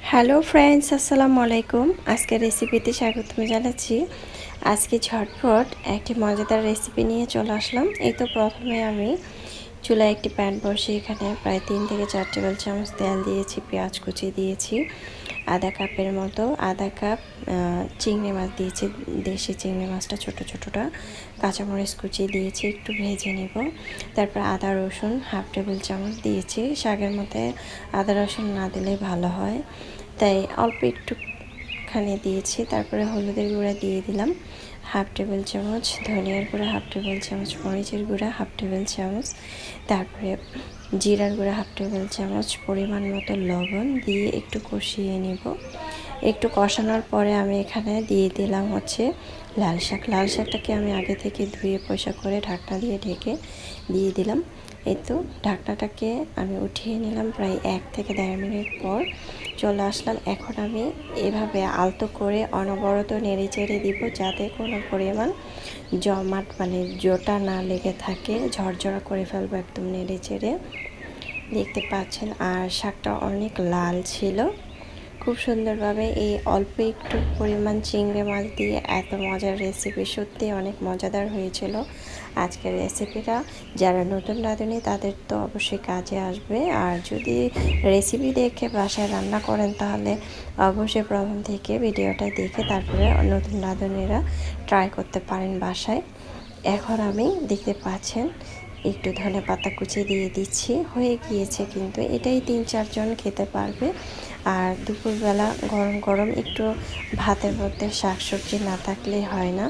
Hello friends, আসসালামু আলাইকুম। আজকের রেসিপিতে স্বাগতম জানাচ্ছি। আজকে ঝটপট একটি মজাদার রেসিপি নিয়ে চলে আসলাম। এই তো প্রথমে আমি চুলায় একটি প্যান বসিয়ে এখানে প্রায় 3 থেকে 4 টেবিল চামচ তেল দিয়েছি, পেঁয়াজ কুচি দিয়েছি, আধা কাপের মতো, আধা কাপ চিংড়ি মাছ দিয়েছি, দেশি চিংড়ি মাছটা ছোটো ছোটোটা, কাঁচামরিচ কুচি দিয়েছি, একটু ভেজে নেব। তারপর আদা রসুন হাফ টেবিল চামচ দিয়েছি। শাকের মধ্যে আদা রসুন না দিলে ভালো হয়, তাই অল্প একটুখানি দিয়েছি। তারপরে হলুদের গুঁড়া দিয়ে দিলাম হাফ টেবিল চামচ, ধনিয়ার গুঁড়া হাফ টেবিল চামচ, মরিচের গুঁড়া হাফ টেবিল চামচ, তারপরে জিরার গুঁড়া হাফ টেবিল চামচ, পরিমাণ মতো লবণ দিয়ে একটু কষিয়ে নেব। একটু কষানোর পরে আমি এখানে দিয়ে দিলাম লাল শাক। লাল শাকটাকে আমি আগে থেকে ধুয়ে পরিষ্কার করে ঢাকনা দিয়ে ঢেকে দিয়ে দিলাম। এই তো ঢাকনাটাকে আমি উঠিয়ে নিলাম। প্রায় 1 থেকে 1.5 মিনিট পর চলে আসলাম। এখন আমি এভাবে আলতো করে অনবরত নেড়ে চেড়ে দিব, যাতে কোনো পরিমাণ জমাট জোটা না লেগে থাকে। ঝরঝরা করে ফেলবো একদম নেড়ে চেড়ে। দেখতে পাচ্ছেন, আর শাকটা অনেক লাল ছিল। খুব সুন্দরভাবে এই অল্প একটু পরিমাণ চিংড়ি মাছ দিয়ে এত মজার রেসিপি সত্যি অনেক মজাদার হয়েছিল আজকের রেসিপিটা। যারা নতুন রাঁধুনি তাদের তো অবশ্যই কাজে আসবে। আর যদি রেসিপি দেখে বাসায় রান্না করেন তাহলে অবশ্যই প্রথম থেকে ভিডিওটা দেখে তারপরে নতুন রাঁধুনিরা ট্রাই করতে পারেন বাসায়। এখন আমি দেখতে পাচ্ছেন একটু ধনেপাতা কুচি দিয়ে দিচ্ছি। হয়ে গিয়েছে, কিন্তু এটাই 3-4 জন খেতে পারবে। আর দুপুরবেলা গরম গরম একটু ভাতের মধ্যে শাকসবজি না থাকলে হয় না।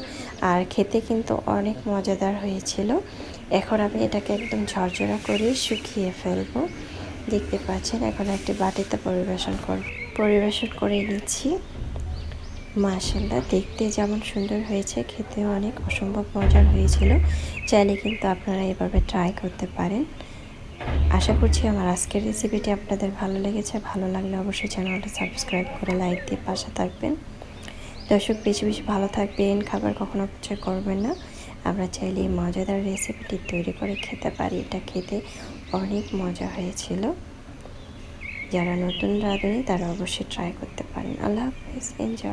আর খেতে কিন্তু অনেক মজাদার হয়েছিল। এখন আমি এটাকে একদম ঝরঝরা করে শুকিয়ে ফেলবো। দেখতে পাচ্ছেন, এখন একটি বাটিতে পরিবেশন করে নিচ্ছি। মাশাআল্লাহ, দেখতে যেমন সুন্দর হয়েছে, খেতেও অনেক অসম্ভব মজার হয়েছিল। চাইলে কিন্তু আপনারা এভাবে ট্রাই করতে পারেন। আশা করছি আমার আজকের রেসিপিটি আপনাদের ভালো লেগেছে। ভালো লাগলে অবশ্যই চ্যানেলটা সাবস্ক্রাইব করে লাইক দিয়ে পাশে থাকবেন। দর্শক, বেশি বেশি ভালো থাকবেন, খাবার কখনো অপচয় করবেন না। আমরা চাইলে এই মজাদার রেসিপিটি তৈরি করে খেতে পারি। এটা খেতে অনেক মজা হয়েছিল। যারা নতুন রাঁধুনি তারা অবশ্যই ট্রাই করতে পারেন। আল্লাহ হাফেজ, এনজয়।